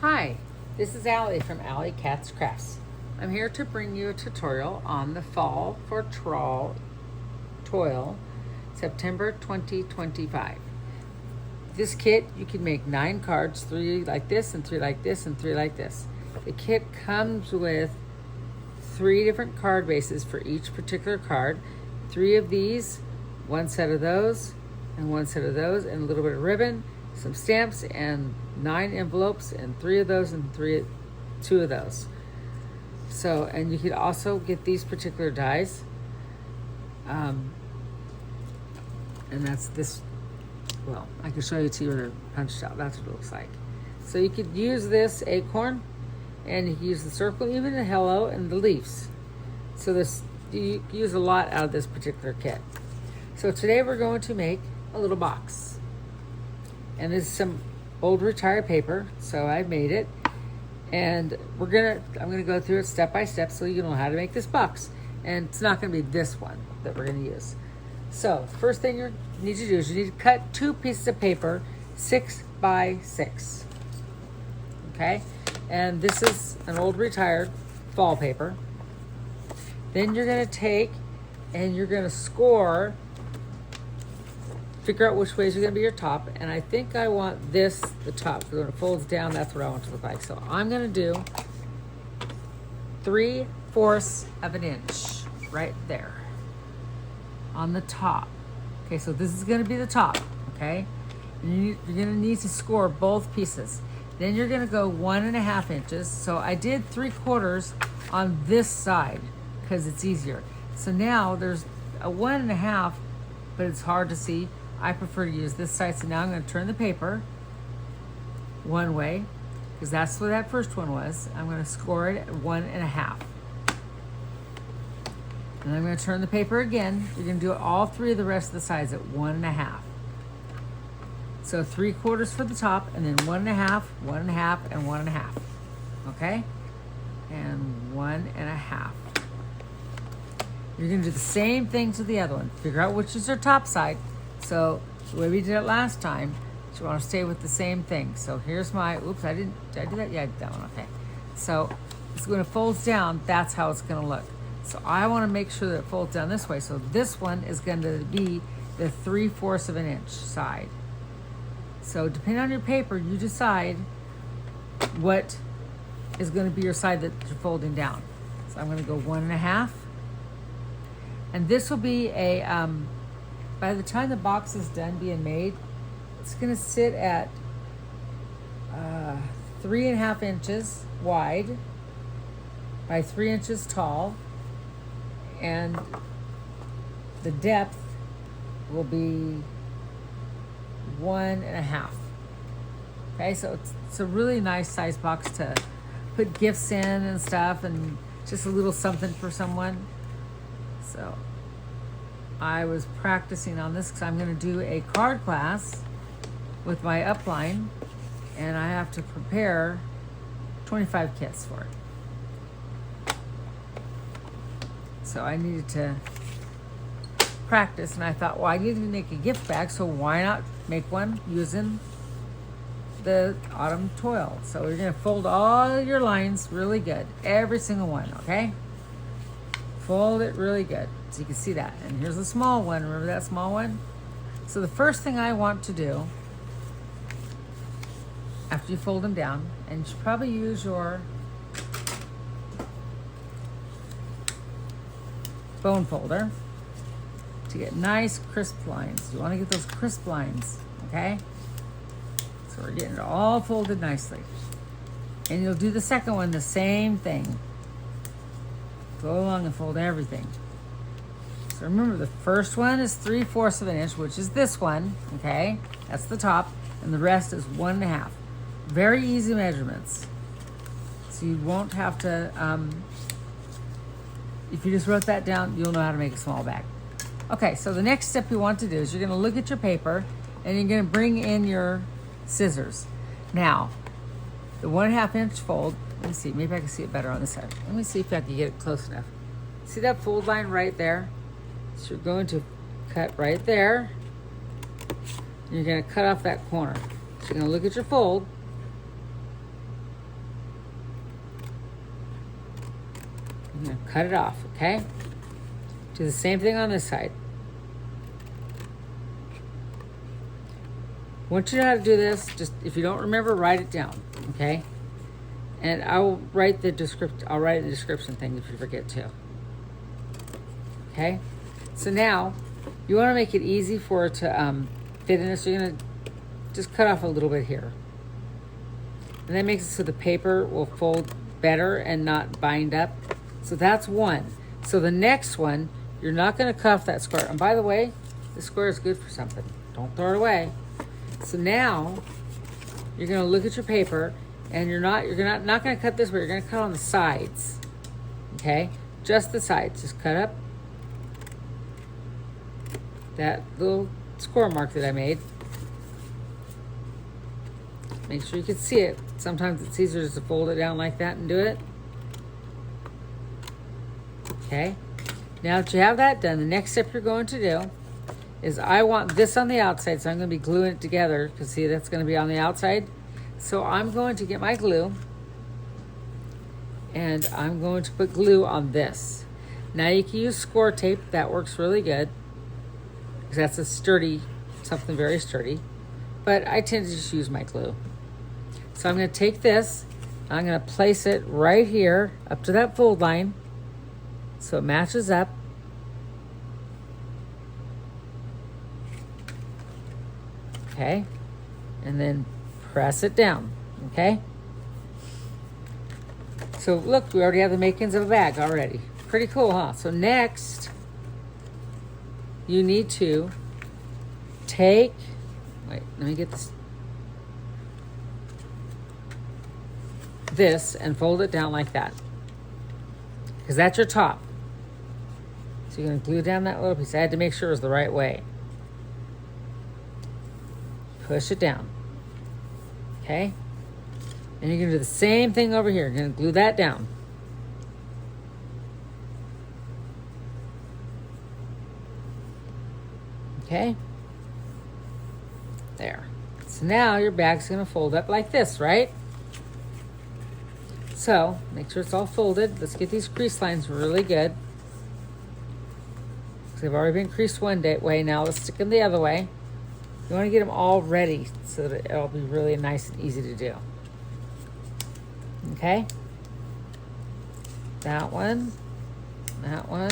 Hi, this is Allie from Allie Cats Crafts. I'm here to bring you a tutorial on the Fall for Toil, September 2025. This kit, you can make 9 cards, 3 like this and 3 like this and 3 like this. The kit comes with 3 different card bases for each particular card. 3 of these, 1 set of those, and 1 set of those, and a little bit of ribbon, some stamps, and 9 envelopes, and 3 of those, and 2 of those. So, and you could also get these particular dies. And that's this, well, I can show you to you where they're punched out. That's what it looks like. So you could use this acorn, and you can use the circle, even the hello, and the leaves. So this, you use a lot out of this particular kit. So today we're going to make a little box. And this is some old retired paper, so I made it. And I'm gonna go through it step by step so you know how to make this box. And it's not gonna be this one that we're gonna use. So first thing you need to do is you need to cut 2 pieces of paper 6 by 6. Okay? And this is an old retired fall paper. Then you're gonna take and you're gonna score, figure out which ways are gonna be your top, and I think I want this, the top, because when it folds down, that's what I want it to look like. So I'm gonna do 3/4 of an inch right there on the top. Okay, so this is gonna be the top, okay? And you're gonna need to score both pieces. Then you're gonna go 1.5 inches. So I did 3/4 on this side because it's easier. So now there's a 1.5, but it's hard to see. I prefer to use this side. So now I'm going to turn the paper one way because that's what that first one was. I'm going to score it at 1.5. And I'm going to turn the paper again. You're going to do all 3 of the rest of the sides at 1.5. So 3/4 for the top, and then 1.5, 1.5, and 1.5. Okay? And 1.5. You're going to do the same thing to the other one. Figure out which is your top side. So the way we did it last time, so you want to stay with the same thing. So here's my, oops, did I do that? Yeah, I did that one, okay. So it's when it folds down, that's how it's going to look. So I want to make sure that it folds down this way. So this one is going to be the 3/4 of an inch side. So depending on your paper, you decide what is going to be your side that you're folding down. So I'm going to go 1.5. And this will be a, by the time the box is done being made, it's gonna sit at 3.5 inches wide by 3 inches tall, and the depth will be 1.5. Okay, so it's a really nice size box to put gifts in and stuff, and just a little something for someone. So I was practicing on this because I'm going to do a card class with my upline, and I have to prepare 25 kits for it. So I needed to practice, and I thought, well, I need to make a gift bag, so why not make one using the Autumn Toil? So you're going to fold all your lines really good, every single one, okay? Fold it really good so you can see that. And here's the small one. Remember that small one? So the first thing I want to do after you fold them down, and you should probably use your bone folder to get nice crisp lines. You want to get those crisp lines, okay? So we're getting it all folded nicely. And you'll do the second one the same thing. Go along and fold everything. So remember, the first one is 3/4 of an inch, which is this one, okay? That's the top, and the rest is 1.5. Very easy measurements. So you won't have to, if you just wrote that down, you'll know how to make a small bag. Okay, so the next step you want to do is you're gonna look at your paper, and you're gonna bring in your scissors. Now, the 1.5 inch fold, let me see, maybe I can see it better on this side. Let me see if I can get it close enough. See that fold line right there? So you're going to cut right there. You're going to cut off that corner. So you're going to look at your fold, I'm gonna cut it off, okay? Do the same thing on this side. Once you know how to do this, just if you don't remember, write it down, okay? And I'll write the description thing if you forget to. Okay? So now you want to make it easy for it to fit in this. So you're gonna just cut off a little bit here. And that makes it so the paper will fold better and not bind up. So that's one. So the next one, you're not gonna cut off that square. And by the way, the square is good for something. Don't throw it away. So now you're gonna look at your paper and you're not gonna cut this way, you're gonna cut on the sides. Okay? Just the sides. Just cut up that little score mark that I made. Make sure you can see it. Sometimes it's easier just to fold it down like that and do it. Okay? Now that you have that done, the next step you're going to do is I want this on the outside, so I'm going to be gluing it together because see, that's going to be on the outside. So I'm going to get my glue and I'm going to put glue on this. Now you can use score tape, that works really good because that's a sturdy, something very sturdy, but I tend to just use my glue. So I'm going to take this, I'm going to place it right here up to that fold line so it matches up. Okay, and then press it down, okay? So look, we already have the makings of a bag already. Pretty cool, huh? So next, you need to take, wait, let me get this and fold it down like that, because that's your top. So you're gonna glue down that little piece. I had to make sure it was the right way. Push it down, okay? And you're gonna do the same thing over here. You're gonna glue that down. Okay? There. So now your bag's gonna fold up like this, right? So, make sure it's all folded. Let's get these crease lines really good. Because they've already been creased one way, now let's stick them the other way. You want to get them all ready so that it'll be really nice and easy to do. Okay? That one. That one.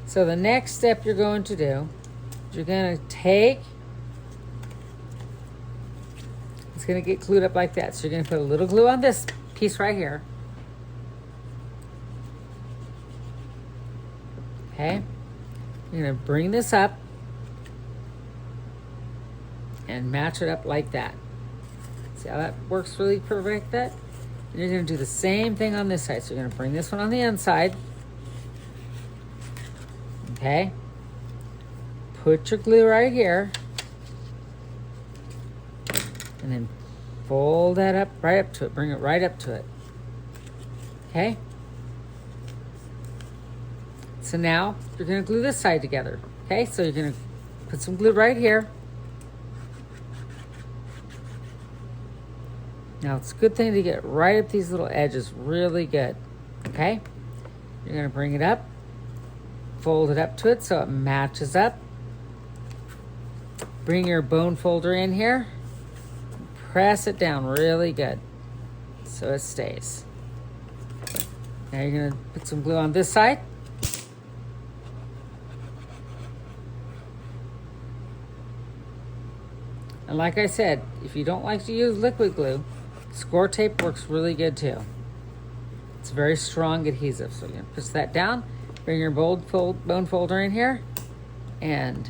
So the next step you're going to do is you're going to take, it's going to get glued up like that. So you're going to put a little glue on this piece right here. Okay? You're going to bring this up and match it up like that. See how that works really perfect? That? And you're going to do the same thing on this side. So you're going to bring this one on the inside. Okay? Put your glue right here. And then fold that up right up to it. Bring it right up to it. Okay? So now you're going to glue this side together. Okay? So you're going to put some glue right here. Now it's a good thing to get right up these little edges really good, okay? You're gonna bring it up, fold it up to it so it matches up. Bring your bone folder in here, press it down really good so it stays. Now you're gonna put some glue on this side. And like I said, if you don't like to use liquid glue, score tape works really good too. It's very strong adhesive. So you're gonna push that down, bring your bone folder in here, and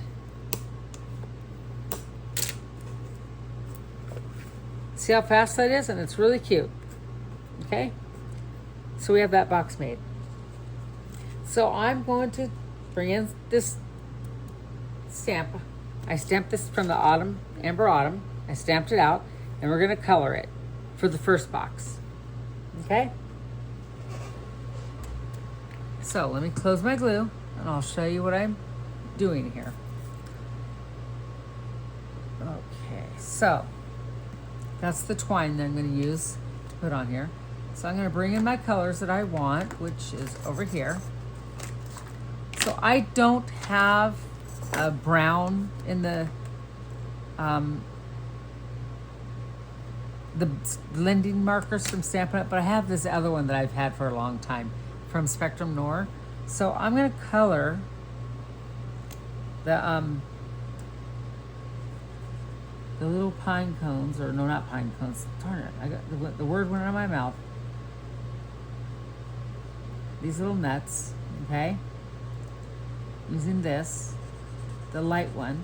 see how fast that is? And it's really cute, okay? So we have that box made. So I'm going to bring in this stamp. I stamped this from the Amber Autumn. I stamped it out, and we're gonna color it for the first box, okay? So let me close my glue and I'll show you what I'm doing here. Okay, so that's the twine that I'm gonna use to put on here. So I'm going to bring in my colors that I want, which is over here. So I don't have a brown in the blending markers from Stampin' Up, but I have this other one that I've had for a long time from Spectrum Noir. So I'm going to color the little pine cones, or no, not pine cones. Darn it, I got the word went out of my mouth. These little nuts, okay? Using this, the light one.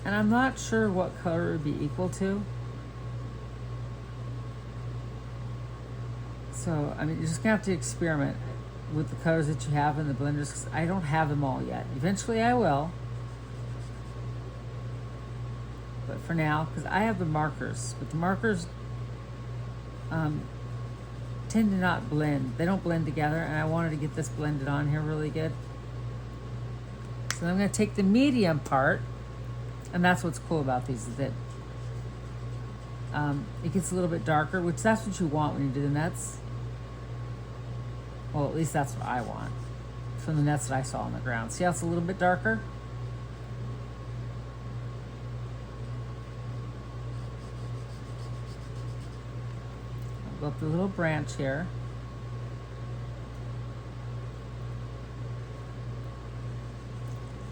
And I'm not sure what color it would be equal to. So, I mean, you're just gonna have to experiment with the colors that you have in the blenders, because I don't have them all yet. Eventually I will. But for now, because I have the markers, but the markers tend to not blend. They don't blend together, and I wanted to get this blended on here really good. So I'm going to take the medium part, and that's what's cool about these, is that it gets a little bit darker, which that's what you want when you do the nuts. Well, at least that's what I want from the nuts that I saw on the ground. See how it's a little bit darker? I'll go up the little branch here.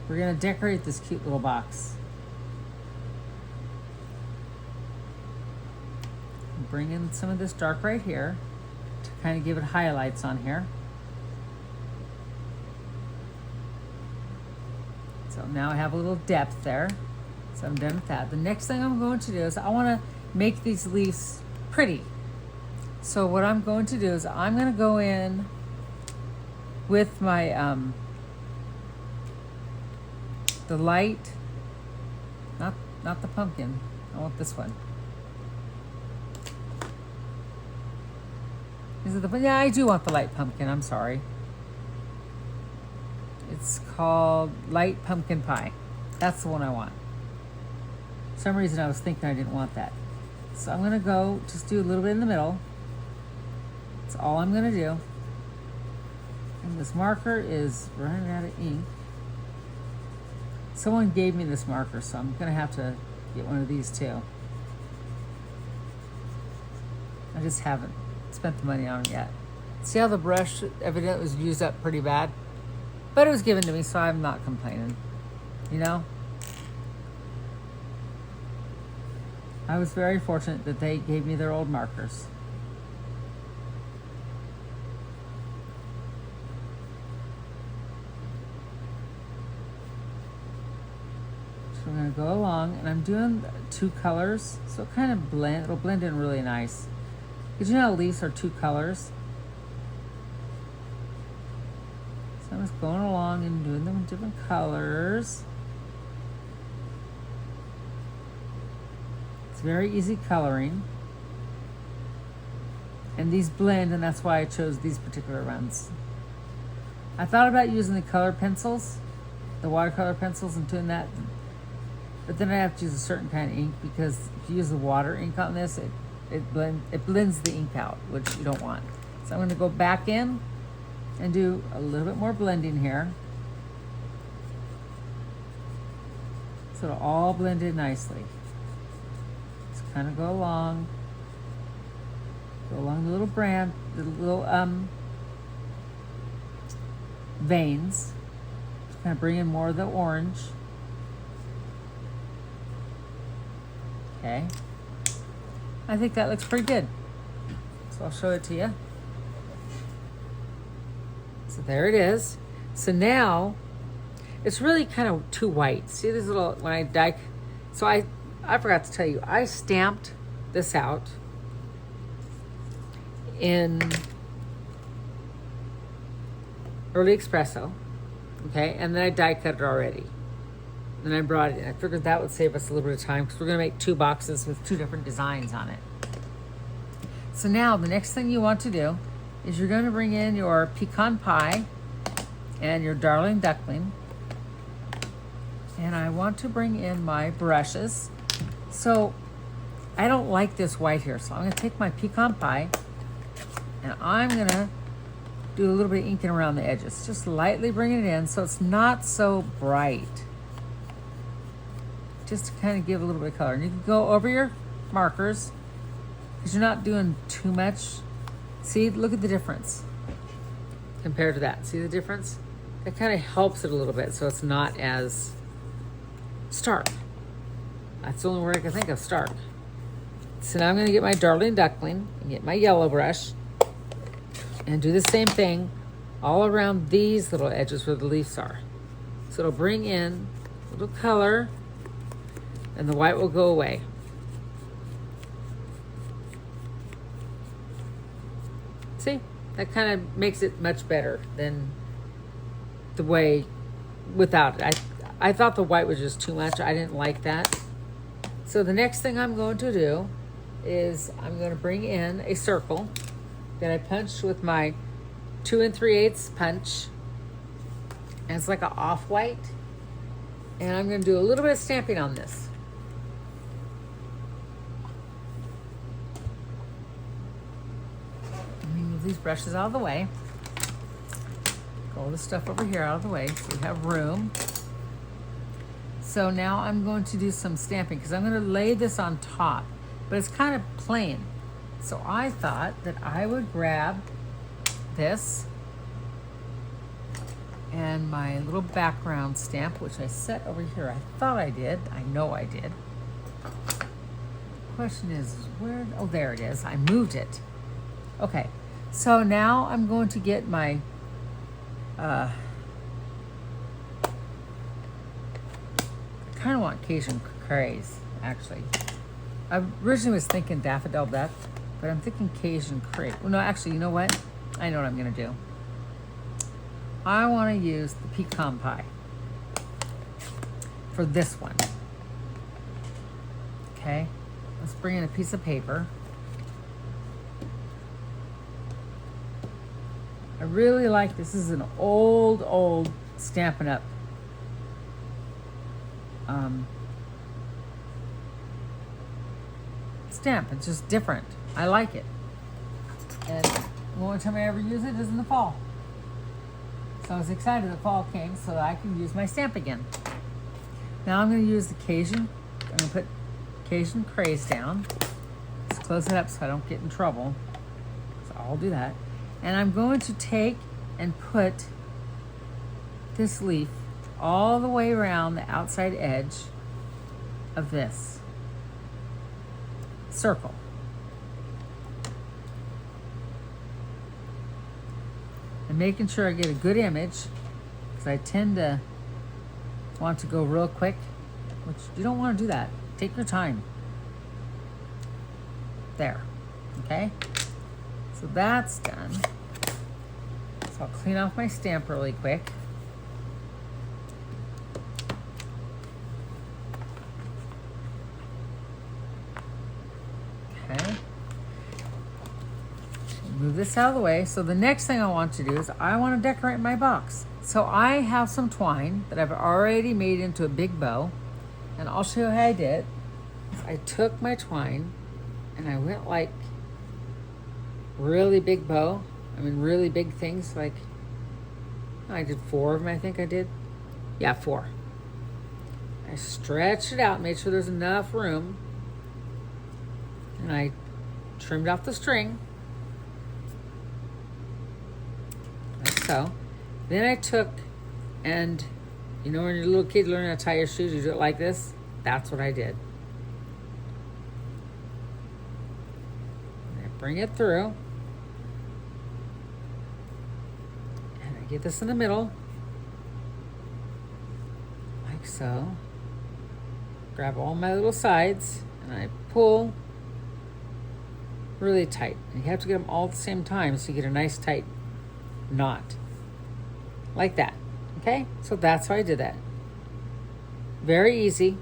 We're going to decorate this cute little box. Bring in some of this dark right here to kind of give it highlights on here. So now I have a little depth there. So I'm done with that. The next thing I'm going to do is I want to make these leaves pretty. So what I'm going to do is I'm going to go in with my the light, not the pumpkin. I want this one. Is it the, yeah, I do want the light pumpkin, I'm sorry. It's called Light Pumpkin Pie. That's the one I want. For some reason I was thinking I didn't want that. So I'm gonna go just do a little bit in the middle. That's all I'm gonna do. And this marker is running out of ink. Someone gave me this marker, so I'm gonna have to get one of these too. I just haven't spent the money on it yet. See how the brush evidently was used up pretty bad? But it was given to me, so I'm not complaining. You know? I was very fortunate that they gave me their old markers. So we're gonna go along, and I'm doing 2 colors, so it kind of it'll blend in really nice. Because you know how leaves are 2 colors? So I'm just going along and doing them in different colors. It's very easy coloring. And these blend, and that's why I chose these particular ones. I thought about using the color pencils, the watercolor pencils, and doing that. But then I have to use a certain kind of ink, because if you use the water ink on this, it blends the ink out, which you don't want. So I'm going to go back in and do a little bit more blending here. So it'll all blend in nicely. Just kind of go along the little brand, the little veins. Just kind of bring in more of the orange. Okay. I think that looks pretty good. So I'll show it to you. So there it is. So now, it's really kind of too white. See this little, when I die, so I forgot to tell you, I stamped this out in early espresso, okay? And then I die cut it already. Then I brought it in. I figured that would save us a little bit of time, because we're gonna make 2 boxes with 2 different designs on it. So now the next thing you want to do is you're gonna bring in your pecan pie and your darling duckling. And I want to bring in my brushes. So I don't like this white here, so I'm gonna take my pecan pie And I'm gonna do a little bit of inking around the edges, just lightly bringing it in so it's not so bright. Just to kind of give a little bit of color. And you can go over your markers because you're not doing too much. See, look at the difference compared to that. See the difference? That kind of helps it a little bit so it's not as stark. That's the only word I can think of, stark. So now I'm gonna get my Darling Duckling and get my yellow brush and do the same thing all around these little edges where the leaves are. So it'll bring in a little color and the white will go away. See, that kind of makes it much better than the way without it. I thought the white was just too much. I didn't like that. So the next thing I'm going to do is I'm going to bring in a circle that I punched with my 2 3/8 punch. And it's like an off-white. And I'm going to do a little bit of stamping on this. Let me move these brushes out of the way. Get all this stuff over here out of the way so we have room. So now I'm going to do some stamping because I'm going to lay this on top, but it's kind of plain. So I thought that I would grab this and my little background stamp, which I set over here. I thought I did. I know I did. Question is where? Oh, there it is. I moved it. Okay. So now I'm going to get my I kind of want Cajun craze, actually. I originally was thinking Daffodil Duck, but I'm thinking Cajun craze. Well, no, actually, you know what? I know what I'm going to do. I want to use the pecan pie for this one. Okay, let's bring in a piece of paper. I really like this. This is an old Stampin' Up. Stamp. It's just different. I like it. And the only time I ever use it is in the fall. So I was excited that fall came so that I can use my stamp again. Now I'm going to use the Cajun. I'm going to put Cajun craze down. Let's close it up so I don't get in trouble. So I'll do that. And I'm going to take and put this leaf all the way around the outside edge of this circle. And making sure I get a good image, because I tend to want to go real quick, which you don't want to do that. Take your time. There, okay? So that's done. So I'll clean off my stamp really quick. Okay. Move this out of the way. So the next thing I want to do is I want to decorate my box. So I have some twine that I've already made into a big bow, and I'll show you how I did. I took my twine and I went like really big bow. I mean really big things, like I did 4 of them, I think I did. Yeah, 4. I stretched it out, made sure there's enough room, and I trimmed off the string. Like so. Then I took, and you know when you're a little kid learning how to tie your shoes, you do it like this? That's what I did. And I bring it through. And I get this in the middle. Like so. Grab all my little sides, and I pull really tight. And you have to get them all at the same time so you get a nice tight knot. Like that, okay? So that's how I did that. Very easy.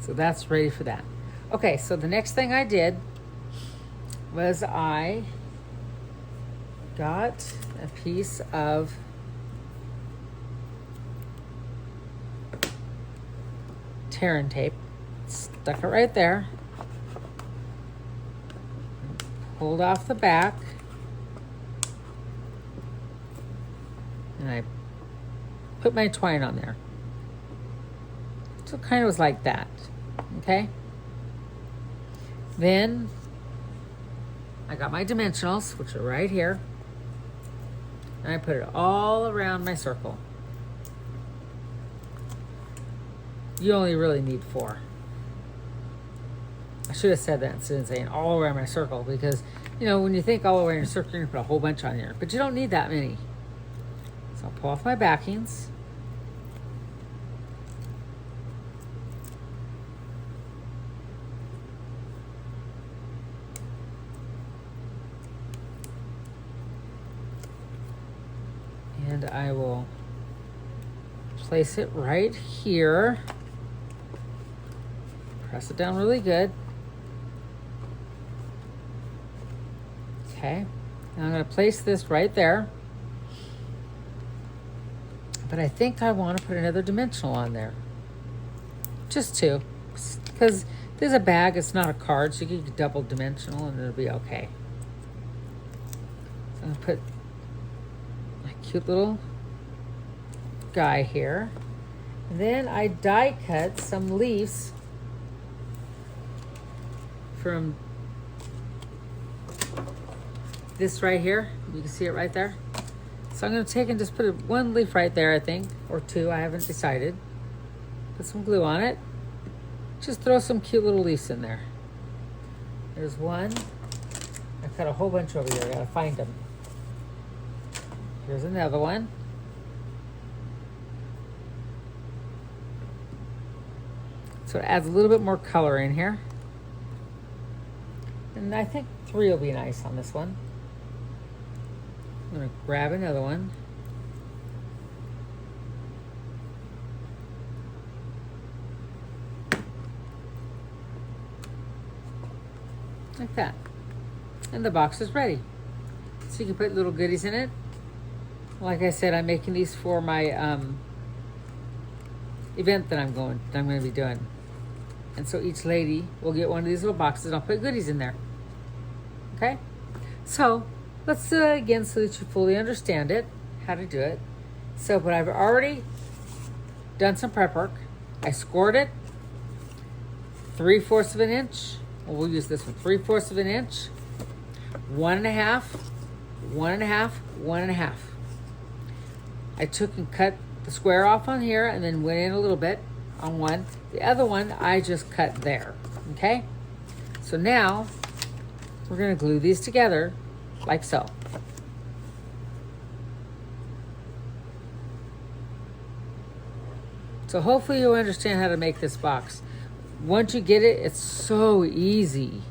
So that's ready for that. Okay, so the next thing I did was I got a piece of tearing tape, stuck it right there, pulled off the back. And I put my twine on there. So it kind of was like that, okay? Then I got my dimensionals, which are right here. And I put it all around my circle. You only really need 4. I should have said that instead of saying all around my circle, because, you know, when you think all around your circle, you're going to put a whole bunch on here. But you don't need that many. So I'll pull off my backings. And I will place it right here. Press it down really good. Okay. Now I'm going to place this right there. But I think I want to put another dimensional on there. Just 2. Because there's a bag, it's not a card, so you can double dimensional and it'll be okay. So I'm going to put my cute little guy here. And then I die cut some leaves from this right here. You can see it right there. So I'm going to take and just put one leaf right there, I think, or 2. I haven't decided. Put some glue on it. Just throw some cute little leaves in there. There's one. I cut a whole bunch over here. I got to find them. Here's another one. So it adds a little bit more color in here. And I think 3 will be nice on this one. I'm going to grab another one. Like that. And the box is ready. So you can put little goodies in it. Like I said, I'm making these for my event that I'm going to be doing. And so each lady will get one of these little boxes and I'll put goodies in there. Okay? So let's do it again so that you fully understand it, how to do it. So, but I've already done some prep work. I scored it 3/4 of an inch. Well, we'll use this one, 3/4 of an inch, 1.5, 1.5, 1.5. I took and cut the square off on here and then went in a little bit on one. The other one I just cut there, okay? So now we're gonna glue these together like so. So hopefully you'll understand how to make this box. Once you get it, it's so easy.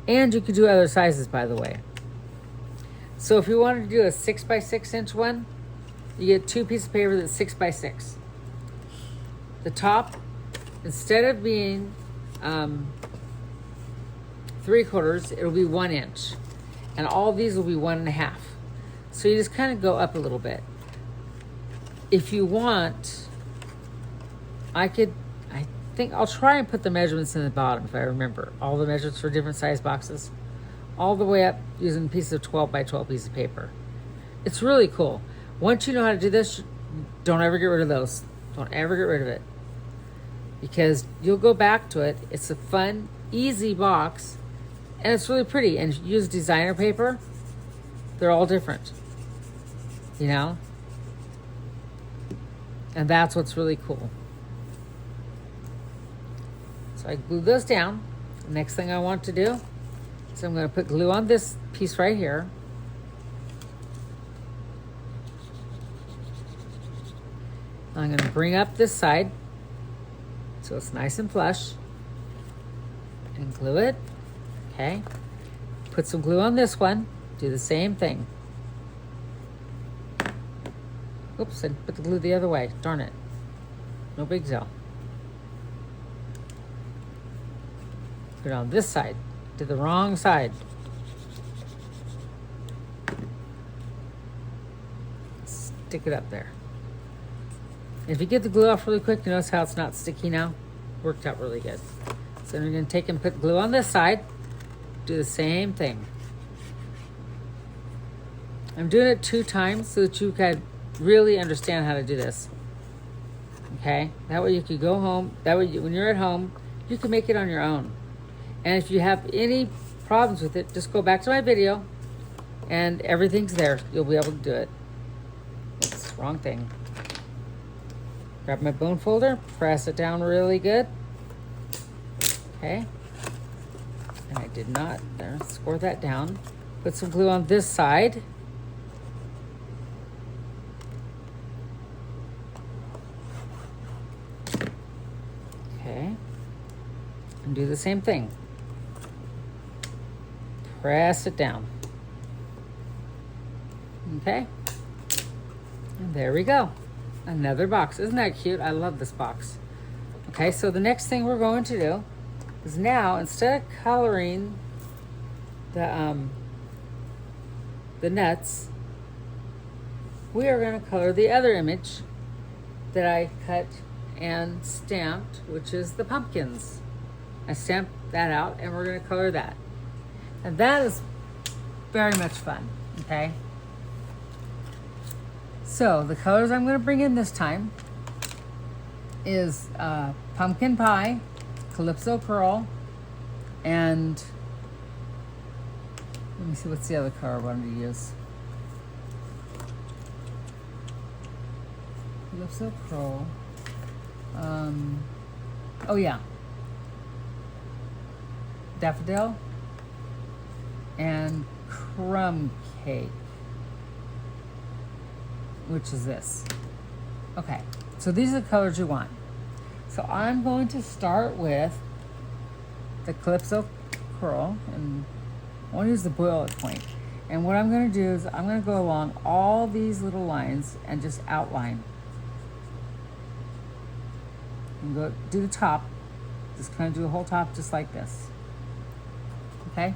And you could do other sizes, by the way. So if you wanted to do a 6x6 inch one, you get 2 pieces of paper that's 6x6. The top, instead of being 3/4, it'll be 1 inch. And all these will be 1.5. So you just kind of go up a little bit. If you want, I think I'll try and put the measurements in the bottom if I remember. All the measurements for different size boxes. All the way up using pieces of 12x12 piece of paper. It's really cool. Once you know how to do this, don't ever get rid of those. Don't ever get rid of it. Because you'll go back to it. It's a fun, easy box. And it's really pretty. And if you use designer paper, they're all different. You know? And that's what's really cool. So I glue those down. The next thing I want to do is I'm going to put glue on this piece right here. I'm going to bring up this side so it's nice and flush and glue it. Okay. Put some glue on this one. Do the same thing. Oops, I put the glue the other way. Darn it. No big deal. Put it on this side. Did the wrong side. Stick it up there. If you get the glue off really quick, you notice how it's not sticky now? Worked out really good. So you're going to take and put glue on this side. Do the same thing. I'm doing it 2 times so that you can really understand how to do this. Okay? That way you could go home. That way when you're at home, you can make it on your own. And if you have any problems with it, just go back to my video and everything's there. You'll be able to do it. Oops, wrong thing. Grab my bone folder, press it down really good. Okay? And I did not, there, score that down. Put some glue on this side. Okay. And do the same thing. Press it down. Okay. And there we go. Another box. Isn't that cute? I love this box. Okay, so the next thing we're going to do is now, instead of coloring the nuts, we are going to color the other image that I cut and stamped, which is the pumpkins. I stamped that out and we're going to color that. And that is very much fun, okay? So the colors I'm going to bring in this time is pumpkin pie, calypso curl, and let me see, what's the other color I wanted to use? Calypso curl. Oh yeah, daffodil and crumb cake, which is this. Okay, so these are the colors you want. So I'm going to start with the calypso curl, and I want to use the bullet point. And what I'm going to do is I'm going to go along all these little lines and just outline. And go do the top. Just kind of do the whole top just like this. Okay?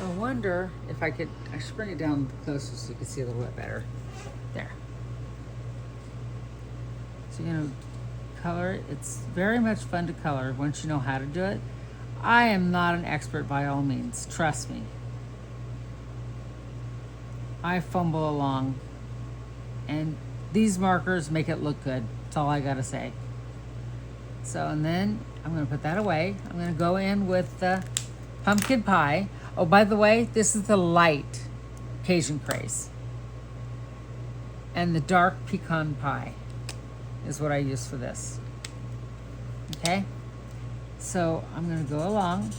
I wonder if I should bring it down closer so you can see a little bit better. There. So you're going to color it. It's very much fun to color once you know how to do it. I am not an expert by all means. Trust me. I fumble along. And these markers make it look good. That's all I got to say. So, and then I'm going to put that away. I'm going to go in with the pumpkin pie. Oh, by the way, this is the light Cajun craze. And the dark pecan pie is what I use for this. Okay? So I'm going to go along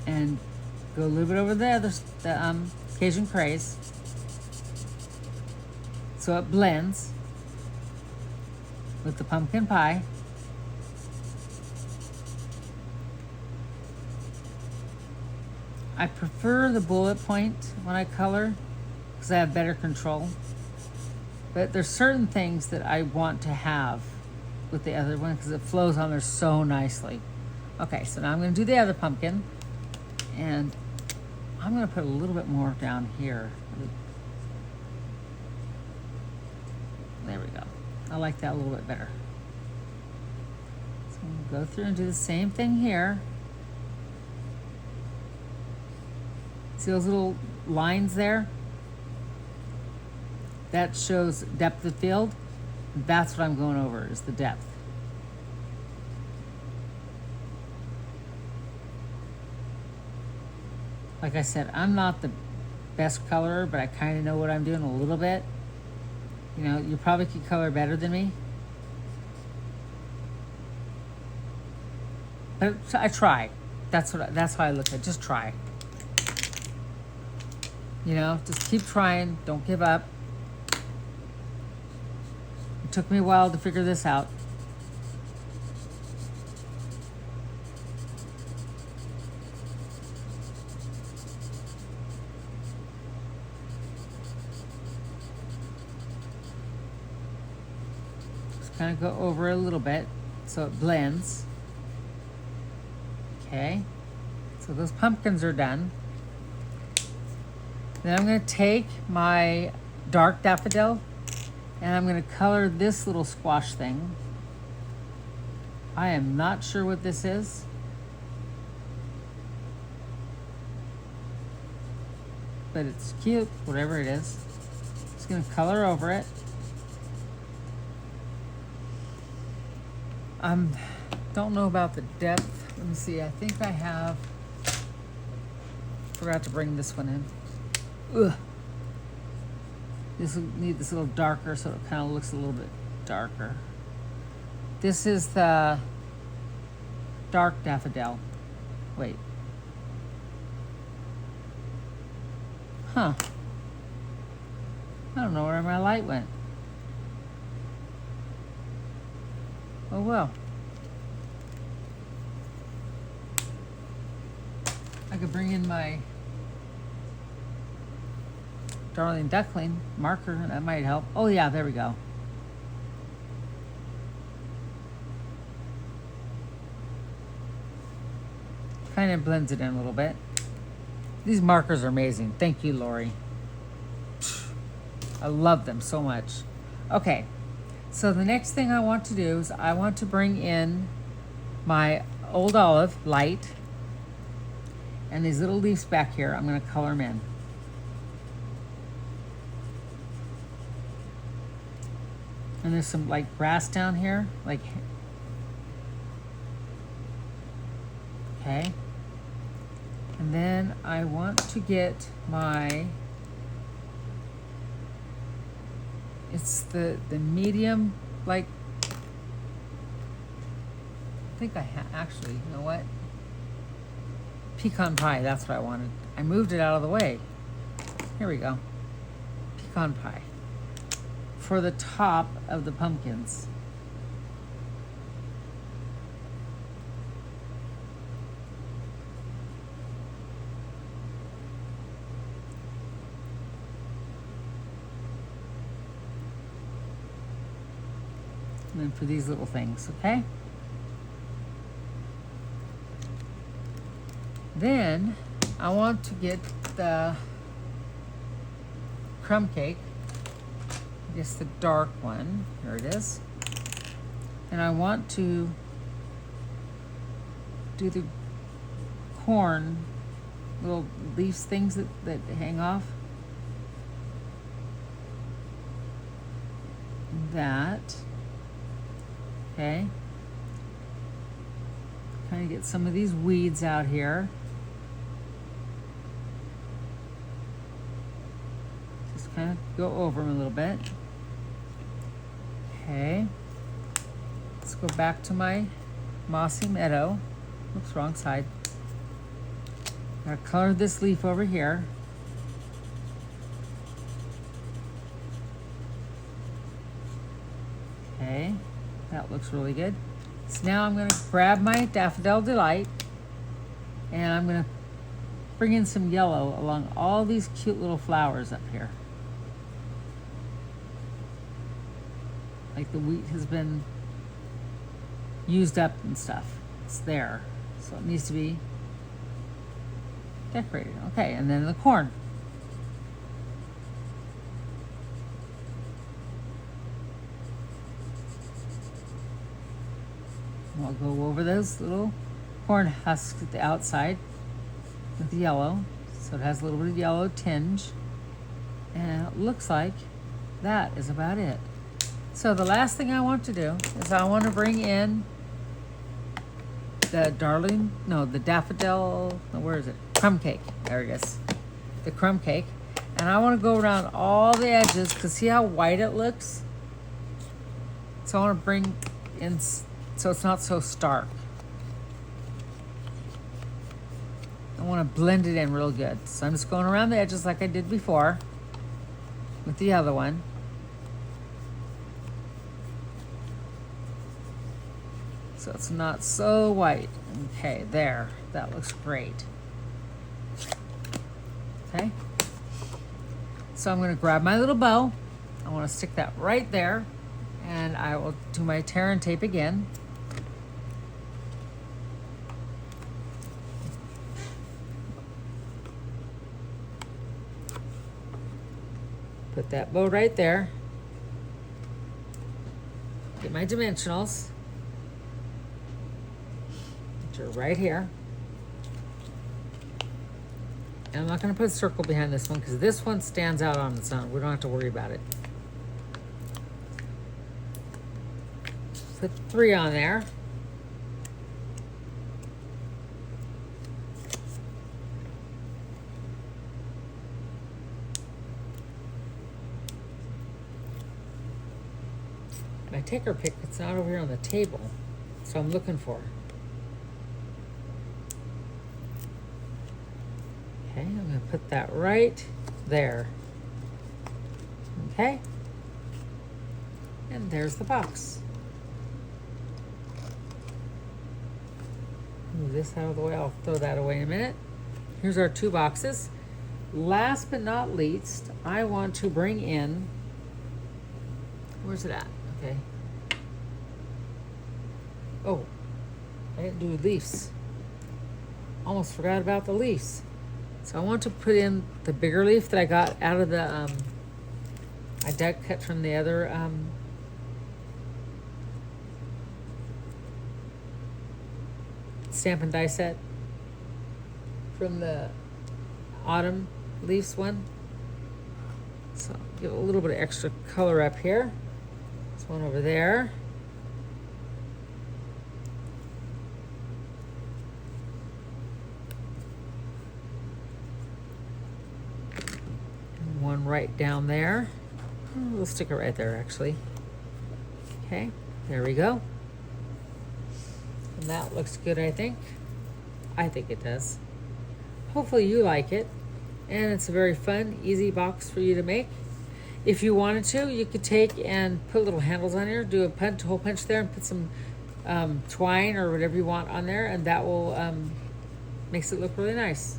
and go a little bit over the Cajun craze so it blends with the pumpkin pie. I prefer the bullet point when I color because I have better control. But there's certain things that I want to have with the other one because it flows on there so nicely. Okay, so now I'm going to do the other pumpkin. And I'm going to put a little bit more down here. There we go. I like that a little bit better. So I'm going to go through and do the same thing here. See those little lines there? That shows depth of field. That's what I'm going over, is the depth. Like I said, I'm not the best colorer, but I kind of know what I'm doing a little bit. You know, you probably could color better than me. But I try. That's how I look at it. Just try. You know, just keep trying. Don't give up. It took me a while to figure this out. Just kind of go over a little bit so it blends. Okay. So those pumpkins are done. Then I'm going to take my dark daffodil and I'm going to color this little squash thing. I am not sure what this is. But it's cute, whatever it is. Just gonna color over it. Don't know about the depth. Let me see, I think I have, forgot to bring this one in. Ugh. This will need this a little darker so it kind of looks a little bit darker. This is the dark daffodil. Wait. Huh. I don't know where my light went. Oh well. I could bring in my Darling Duckling marker, that might help. Oh yeah, there we go. Kind of blends it in a little bit. These markers are amazing. Thank you, Lori. I love them so much. Okay, so the next thing I want to do is I want to bring in my Old Olive light, and these little leaves back here, I'm going to color them in. And there's some like grass down here, like, okay. And then I want to get my, it's the medium, like, I think I actually, you know what? Pecan pie, that's what I wanted. I moved it out of the way. Here we go. Pecan pie. For the top of the pumpkins. And then for these little things, okay? Then I want to get the crumb cake, I guess the dark one, here it is. And I want to do the corn, little leaves things that hang off. That, okay. Kind of get some of these weeds out here. Just kind of go over them a little bit. Okay. Let's go back to my mossy meadow. Oops, wrong side. I'm gonna color this leaf over here. Okay, that looks really good. So now I'm gonna grab my Daffodil Delight and I'm gonna bring in some yellow along all these cute little flowers up here. Like the wheat has been used up and stuff. It's there, so it needs to be decorated. Okay, and then the corn. I'll go over those little corn husks at the outside with the yellow, so it has a little bit of yellow tinge, and it looks like that is about it. So the last thing I want to do is I want to bring in the daffodil, where is it? Crumb cake. There it is. The crumb cake. And I want to go around all the edges because see how white it looks? So I want to bring in so it's not so stark. I want to blend it in real good. So I'm just going around the edges like I did before with the other one. So it's not so white. Okay, there. That looks great. Okay. So I'm going to grab my little bow. I want to stick that right there. And I will do my tear and tape again. Put that bow right there. Get my dimensionals. Put her right here. And I'm not going to put a circle behind this one because this one stands out on its own. We don't have to worry about it. Put 3 on there. And I take her pick. It's not over here on the table. So I'm looking for her. Okay, I'm going to put that right there. Okay. And there's the box. Move this out of the way. I'll throw that away in a minute. Here's our 2 boxes. Last but not least, I want to bring in, where's it at? Okay. Oh, I didn't do leaves. Almost forgot about the leaves. So I want to put in the bigger leaf that I got out of the, I die cut from the other, stamp and die set from the autumn leaves one. So give a little bit of extra color up here. This one over there. And one right down there. We'll stick it right there actually. Okay, there we go. And that looks good, I think. I think it does. Hopefully you like it. And it's a very fun, easy box for you to make. If you wanted to, you could take and put little handles on here, do a hole punch there and put some twine or whatever you want on there, and that will makes it look really nice.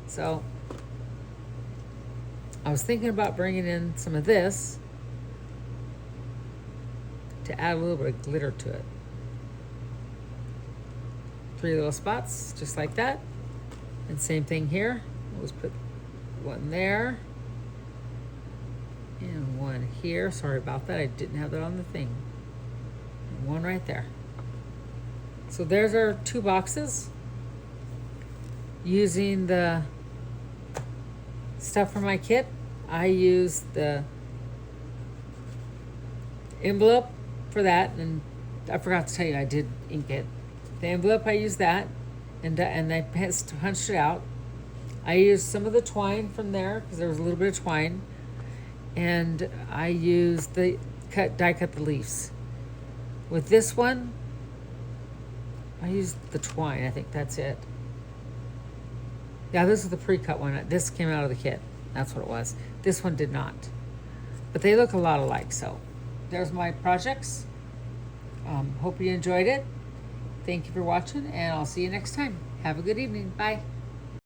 So I was thinking about bringing in some of this to add a little bit of glitter to it. 3 little spots, just like that. And same thing here. We'll just put one there. And one here. Sorry about that. I didn't have that on the thing. And one right there. So there's our 2 boxes. Using the stuff from my kit, I used the envelope for that. And I forgot to tell you, I did ink it. The envelope, I used that, and I punched it out. I used some of the twine from there because there was a little bit of twine, and I used the die cut the leaves. With this one, I used the twine. I think that's it. Yeah, this is the pre-cut one. This came out of the kit. That's what it was. This one did not, but they look a lot alike. So there's my projects. Hope you enjoyed it. Thank you for watching, and I'll see you next time. Have a good evening. Bye.